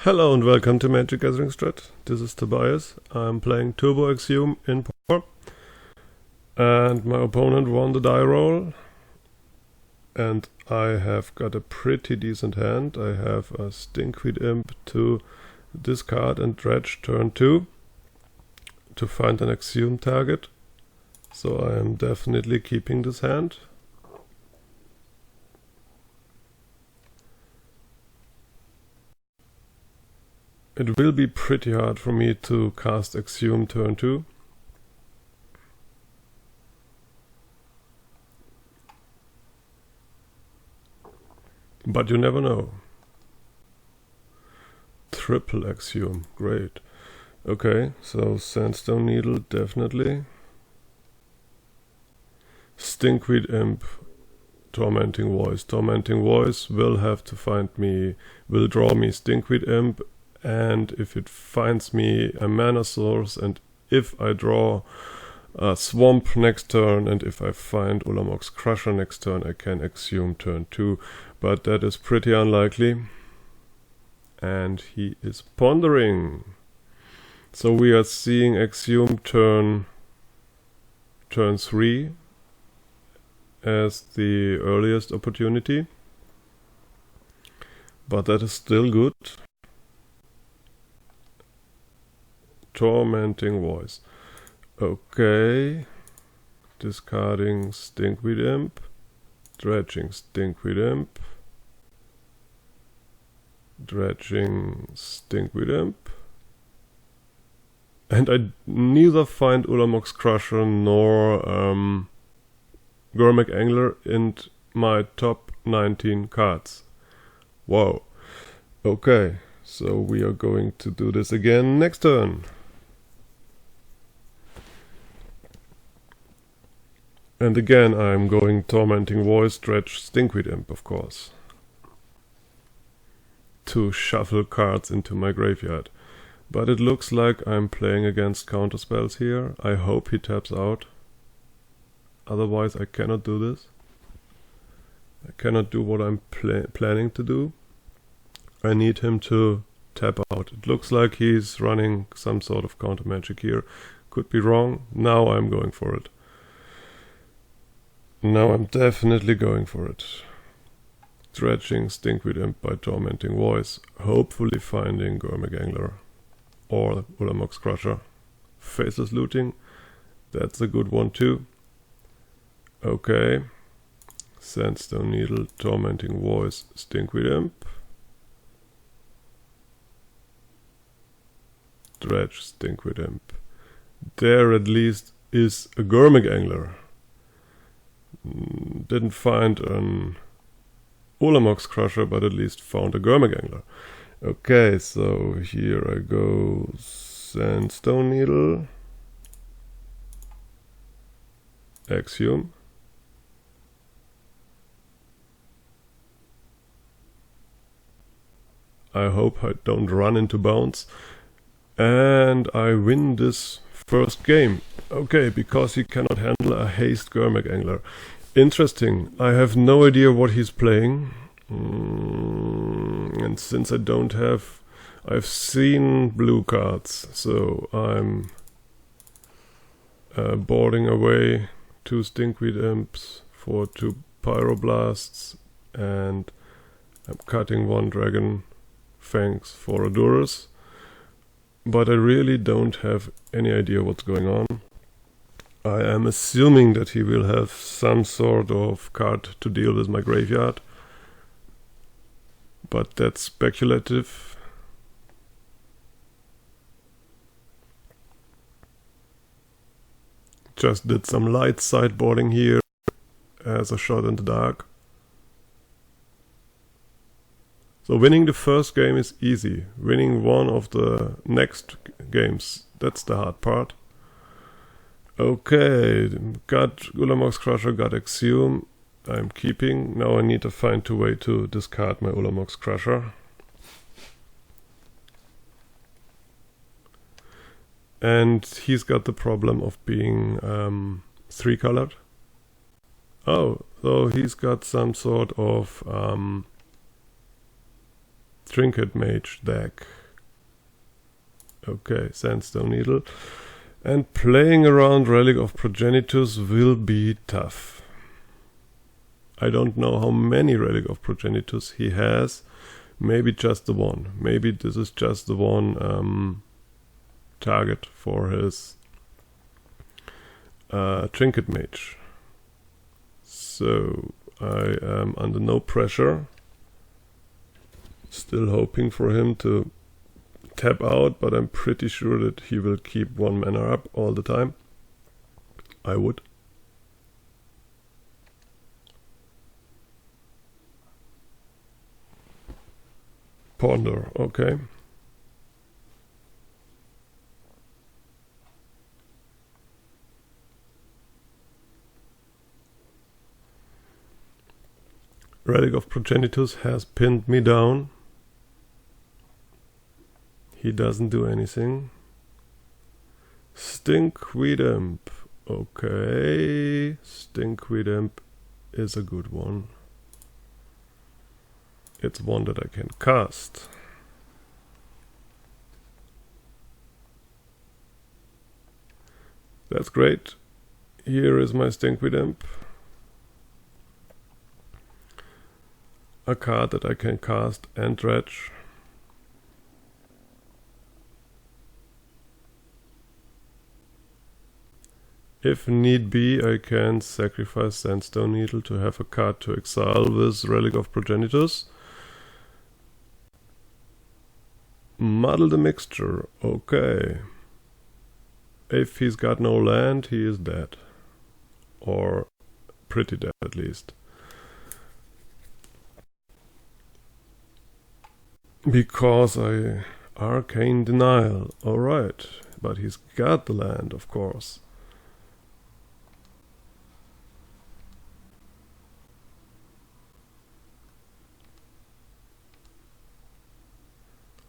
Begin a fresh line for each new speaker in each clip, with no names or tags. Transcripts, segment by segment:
Hello and welcome to MagicGatheringStrat. This is Tobias. I'm playing Turbo Exhume in Pauper. And my opponent won the die roll. And I have got a pretty decent hand. I have a Stinkweed Imp to discard and dredge turn 2 to find an Exhume target. So I am definitely keeping this hand. It will be pretty hard for me to cast Exhume turn 2. But you never know. Triple Exhume, great. Okay, so Sandstone Needle definitely. Stinkweed Imp, Tormenting Voice. Tormenting Voice will have to find me, will draw me Stinkweed Imp. And if it finds me a mana source, and if I draw a Swamp next turn, and if I find Ulamog's Crusher next turn, I can Exhume turn 2. But that is pretty unlikely. And he is pondering. So we are seeing Exhume turn 3 as the earliest opportunity. But that is still good. Tormenting Voice. Okay. Discarding Stinkweed Imp. Dredging Stinkweed Imp. Dredging Stinkweed Imp. And I neither find Ulamog's Crusher nor Gurmag Angler in my top 19 cards. Wow. Okay, so we are going to do this again next turn. And again I'm going Tormenting Voice, Dredge, Stinkweed Imp, of course. To shuffle cards into my graveyard. But it looks like I'm playing against counterspells here. I hope he taps out. Otherwise I cannot do this. I cannot do what I'm planning to do. I need him to tap out. It looks like he's running some sort of counter magic here. Could be wrong. Now I'm going for it. Now I'm definitely going for it. Dredging Stinkweed Imp by Tormenting Voice. Hopefully finding Gurmag Angler or Ulamog's Crusher. Faceless Looting. That's a good one too. Okay. Sandstone Needle, Tormenting Voice, Stinkweed Imp. Dredge, Stinkweed Imp. There at least is a Gurmag Angler. Didn't find an Ulamog's Crusher, but at least found a Gurmag Angler. Okay, so here I go. Sandstone Needle. Exhume. I hope I don't run into bounds. And I win this first game. Okay, because he cannot handle a haste Gurmag Angler. Interesting. I have no idea what he's playing. And since I don't have... I've seen blue cards, so I'm boarding away 2 Stinkweed Imps for 2 Pyroblasts, and I'm cutting 1 Dragon Fangs for a Durus. But I really don't have any idea what's going on. I am assuming that he will have some sort of card to deal with my graveyard. But that's speculative. Just did some light sideboarding here as a shot in the dark. So winning the first game is easy. Winning one of the next games, that's the hard part. Okay, got Ulamog's Crusher, got Exhume. I'm keeping. Now I need to find a way to discard my Ulamog's Crusher. And he's got the problem of being 3-colored. Oh, so he's got some sort of Trinket Mage deck. Okay, Sandstone Needle. And playing around Relic of Progenitus will be tough. I don't know how many Relic of Progenitus he has. Maybe just the one. Maybe this is just the one target for his Trinket Mage. So I am under no pressure. Still hoping for him to tap out, but I'm pretty sure that he will keep 1 mana up all the time. I would. Ponder, okay. Relic of Progenitus has pinned me down. He doesn't do anything. Stinkweed Imp. Okay. Stinkweed Imp is a good one. It's one that I can cast. That's great. Here is my Stinkweed Imp. A card that I can cast and dredge. If need be, I can sacrifice Sandstone Needle to have a card to exile with Relic of Progenitus. Muddle the Mixture, okay. If he's got no land, he is dead. Or pretty dead at least. Because I Arcane Denial, alright. But he's got the land, of course.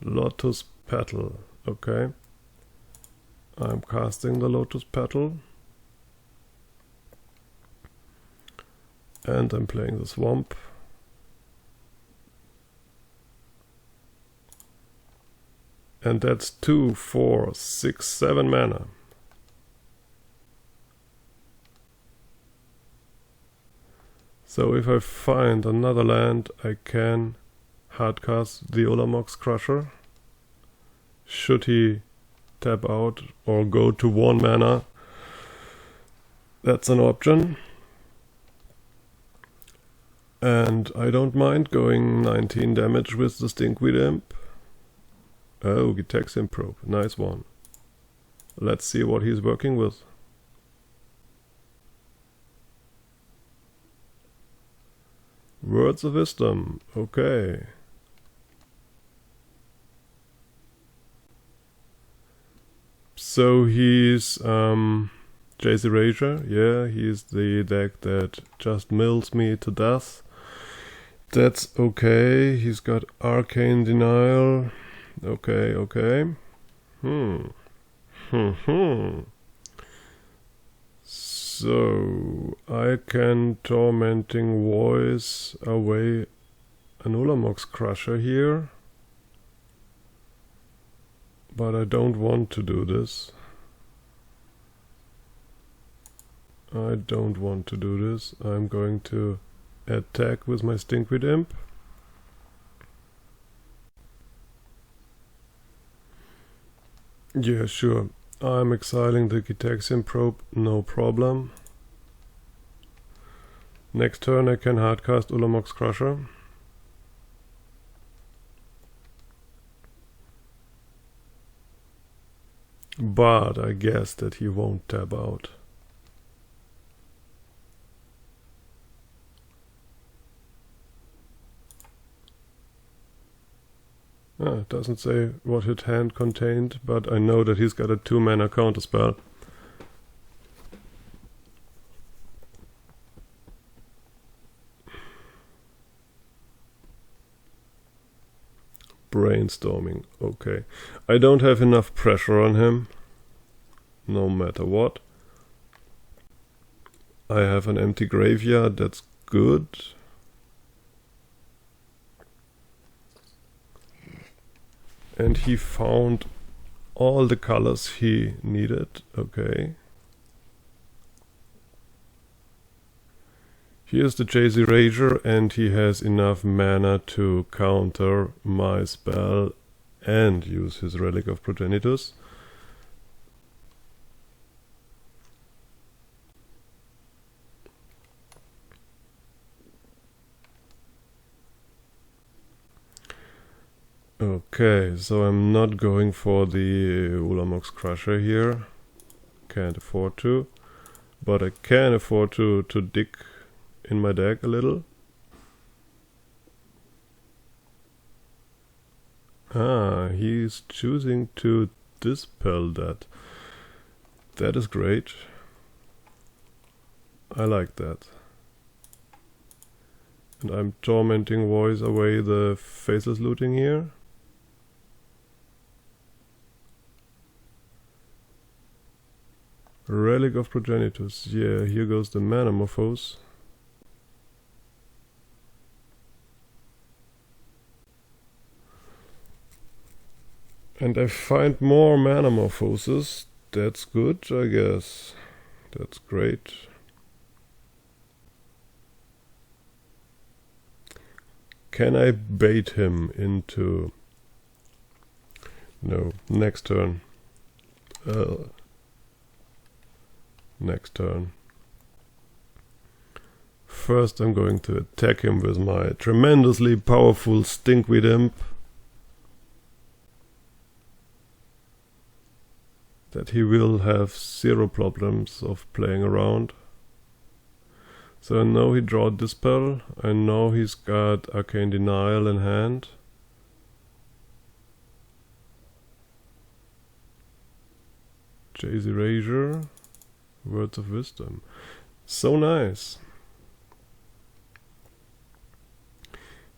Lotus Petal, okay. I'm casting the Lotus Petal. And I'm playing the Swamp. And that's 2, 4, 6, 7 mana. So if I find another land, I can hardcast the Olamox Crusher. Should he tap out or go to 1 mana, that's an option. And I don't mind going 19 damage with the Stinkweed Imp. Oh, Gitaxian Probe, nice one. Let's see what he's working with. Words of Wisdom, okay. So he's Jace Erasure, yeah, he's the deck that just mills me to death. That's okay, he's got Arcane Denial. Okay, okay. So I can Tormenting Voice away an Olamox Crusher here. But I don't want to do this. I don't want to do this. I'm going to attack with my Stinkweed Imp. Yeah, sure. I'm exiling the Gitaxian Probe, no problem. Next turn I can hardcast Olamox Crusher. But I guess that he won't tap out. It doesn't say what his hand contained, but I know that he's got a 2 mana counterspell. Brainstorming, okay. I don't have enough pressure on him, no matter what. I have an empty graveyard, that's good. and he found all the colors he needed. Okay. Here's the Jace Erasure, and he has enough mana to counter my spell and use his Relic of Progenitus. Okay, so I'm not going for the Ulamog's Crusher here. Can't afford to. But I can afford to dig in my deck a little. Ah, he's choosing to dispel that. That is great. I like that. And I'm Tormenting Voice away the Faceless Looting here. Relic of Progenitus. Yeah, here goes the Manamorphose. And I find more Manamorphoses. That's good, I guess. That's great. Can I bait him into... No, next turn. Next turn. First I'm going to attack him with my tremendously powerful Stinkweed Imp. That he will have zero problems of playing around. So I know he drawed Dispel. I know he's got Arcane Denial in hand. Jace Erasure. Words of Wisdom. So nice.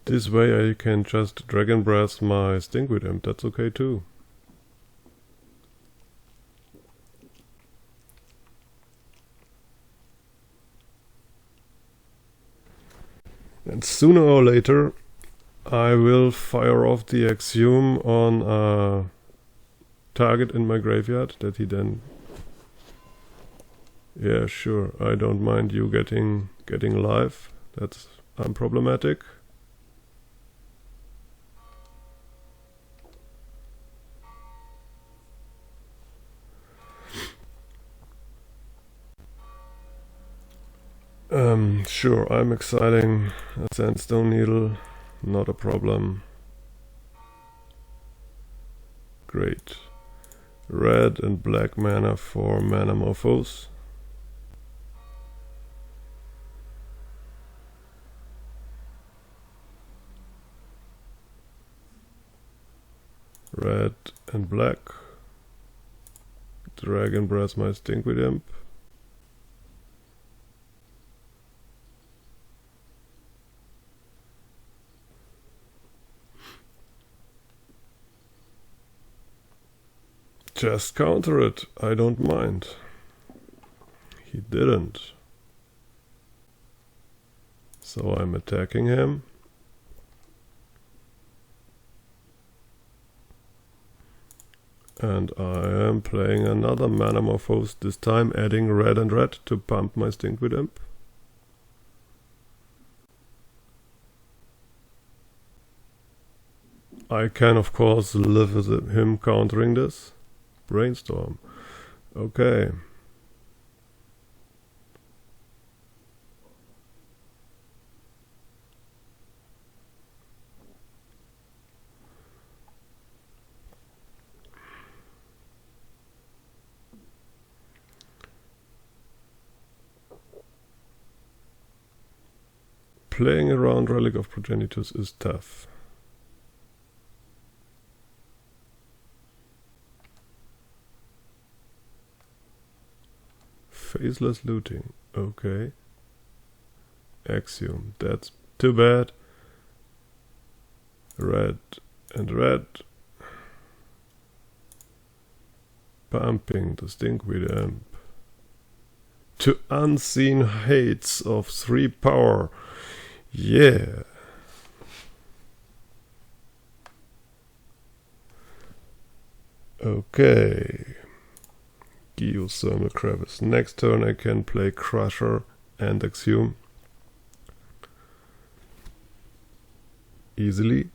This way I can just Dragon Breath my Stinkweed Imp. That's okay too. And sooner or later I will fire off the Exhume on a target in my graveyard that he then... Yeah, sure, I don't mind you getting life. That's unproblematic. Sure, I'm exiling a Sandstone Needle, not a problem. Great. Red and black mana for Manamorphose. Red and black. Dragon Breath my Stinkweed Imp. Just counter it, I don't mind. He didn't. So I'm attacking him. And I am playing another Manamorphose, this time adding red and red to pump my Stinkweed Imp. I can of course live with him countering this. Brainstorm. Okay. Playing around Relic of Progenitus is tough. Faceless Looting, okay. Exhume, that's too bad. Red and red. Pumping the Stinkweed Imp. To unseen heights of 3 power. Yeah. Okay. Geothermal crevice. Next turn I can play Crusher and Exhume. Easily.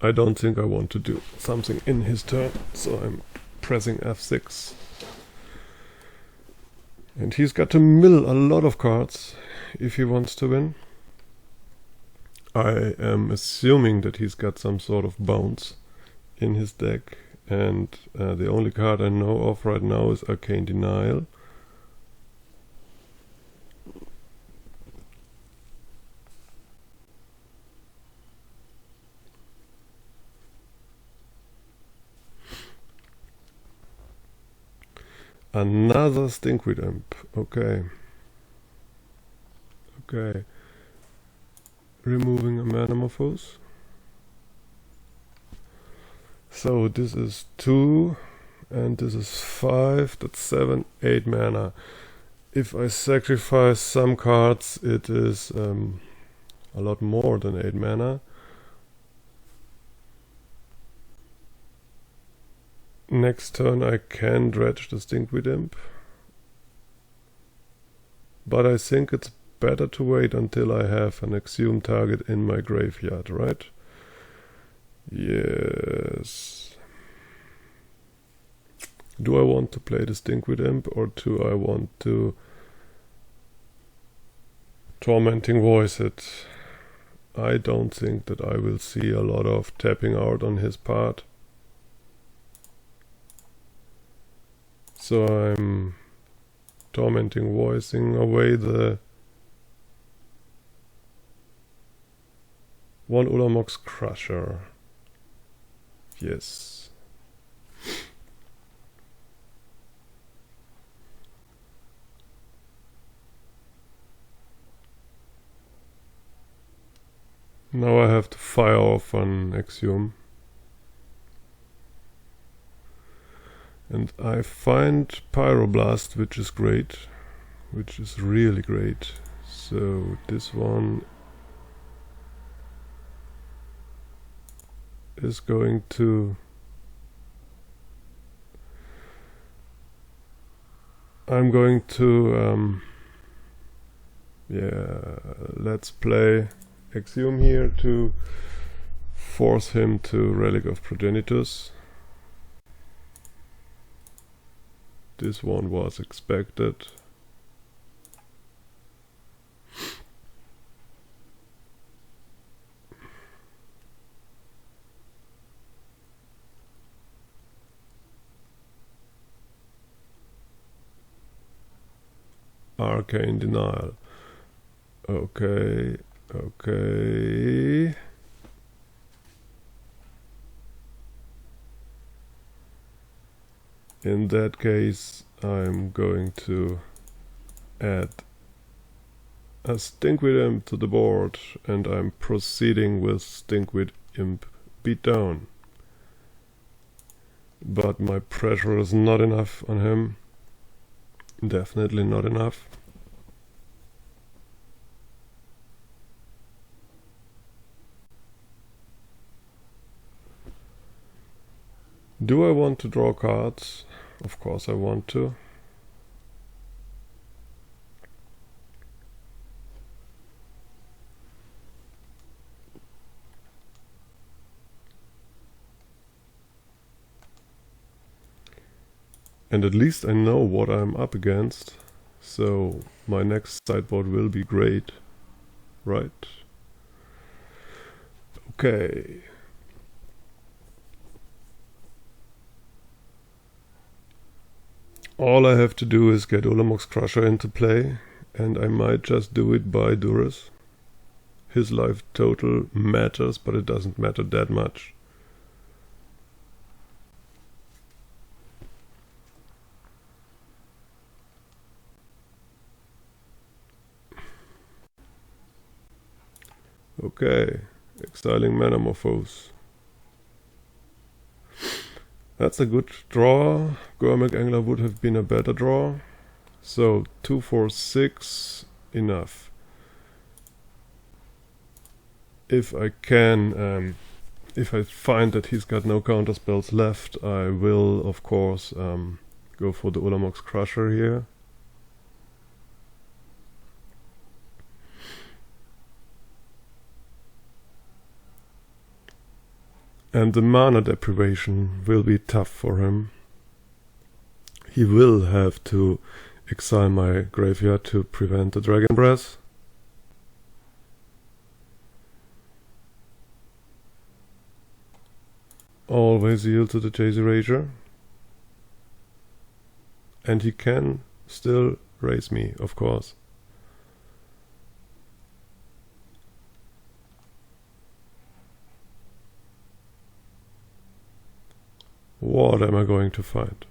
I don't think I want to do something in his turn, so I'm pressing F6. And he's got to mill a lot of cards if he wants to win. I am assuming that he's got some sort of bounce in his deck, and the only card I know of right now is Arcane Denial. Another Stinkweed Imp. Okay. Okay. Removing a Metamorphose. So this is 2 and this is 5. That's 7, 8 mana. If I sacrifice some cards, it is a lot more than 8 mana. Next turn I can dredge the Stinkweed Imp, but I think it's better to wait until I have an Exhume target in my graveyard, right? Yes. Do I want to play the Stinkweed Imp, or do I want to Tormenting Voice it? I don't think that I will see a lot of tapping out on his part. So I'm Tormenting Voicing away the one Ulamox Crusher. Yes. Now I have to fire off an Exhume. And I find Pyroblast, which is great, which is really great. So this one is going to... I'm going to... yeah, let's play Exhume here to force him to Relic of Progenitus. This one was expected. Arcane Denial. Okay, okay. In that case, I'm going to add a Stinkweed Imp to the board, and I'm proceeding with Stinkweed Imp Beatdown. But my pressure is not enough on him. Definitely not enough. Do I want to draw cards? Of course I want to. And at least I know what I'm up against, so my next sideboard will be great, right? Okay. All I have to do is get Ulamox Crusher into play, and I might just do it by Duress. His life total matters, but it doesn't matter that much. Okay, exiling Metamorphose. That's a good draw. Gormak Angler would have been a better draw. So 2, 4, 6, enough. if I can, if I find that he's got no counter spells left, I will of course go for the Ulamog's Crusher here. And the mana deprivation will be tough for him. He will have to exile my graveyard to prevent the Dragon Breath. Always yield to the Jazy Rager. And he can still raise me, of course. What am I going to find?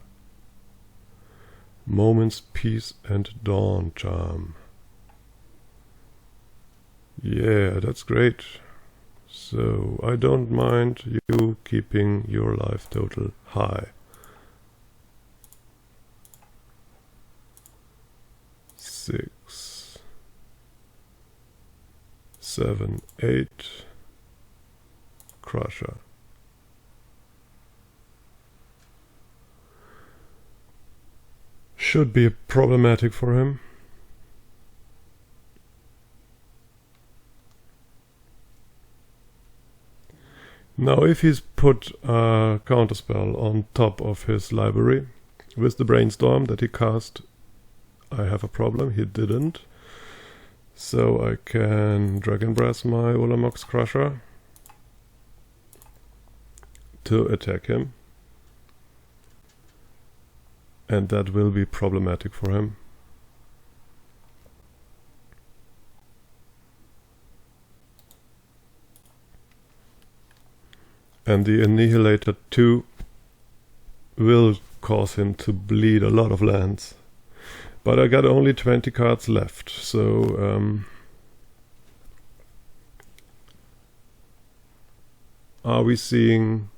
Moment's Peace and Dawn Charm. Yeah, that's great. So I don't mind you keeping your life total high. 6, 7, 8. Crusher. Should be problematic for him. Now if he's put a counterspell on top of his library with the Brainstorm that he cast, I have a problem. He didn't. So I can Dragon Breath my Ulamog's Crusher to attack him. And that will be problematic for him. And the Annihilator 2 will cause him to bleed a lot of lands. But I got only 20 cards left, so are we seeing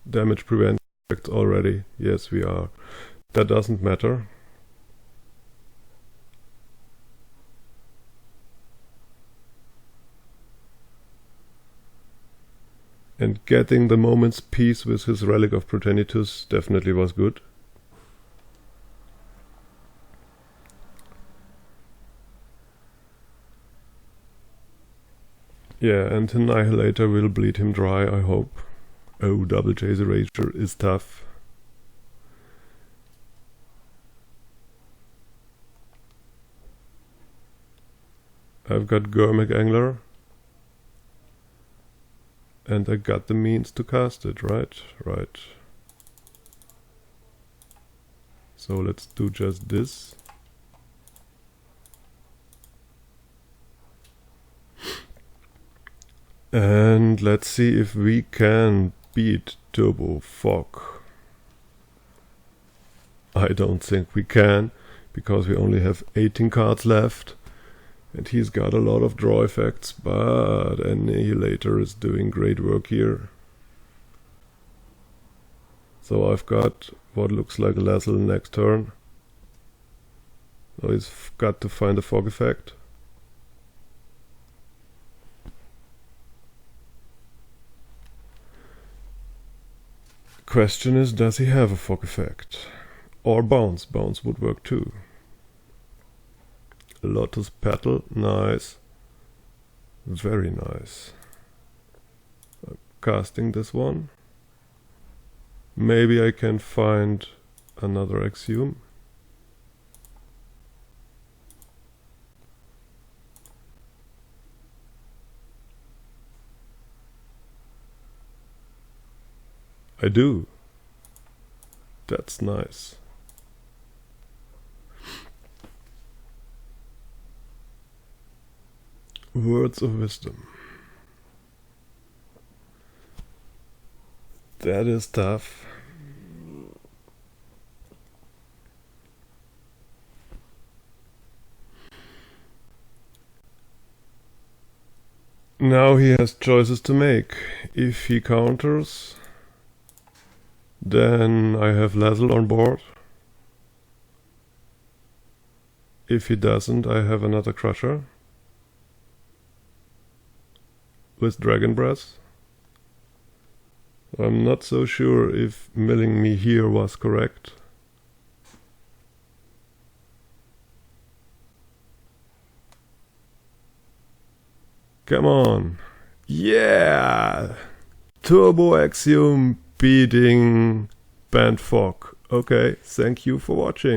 damage prevent effects already? Yes, we are. That doesn't matter. And getting the Moment's Peace with his Relic of Progenitus definitely was good. Yeah, and Annihilator will bleed him dry, I hope. Oh, double Jazy Rager is tough. I've got Gurmag Angler. And I got the means to cast it, right? Right. So let's do just this. And let's see if we can beat Turbo Fog. I don't think we can, because we only have 18 cards left. And he's got a lot of draw effects, but Annihilator is doing great work here. So I've got what looks like a Lassel next turn. So he's got to find a fog effect. Question is, does he have a fog effect? Or bounce? Bounce would work too. Lotus Petal, nice. Very nice. I'm casting this one. Maybe I can find another Exhume. I do. That's nice. Words of Wisdom. That is tough. Now he has choices to make. If he counters, then I have Lassel on board. If he doesn't, I have another Crusher. with Dragon Breath. I'm not so sure if milling me here was correct. Come on. Yeah! Turbo Exhume beating Bant Fog. Okay, thank you for watching.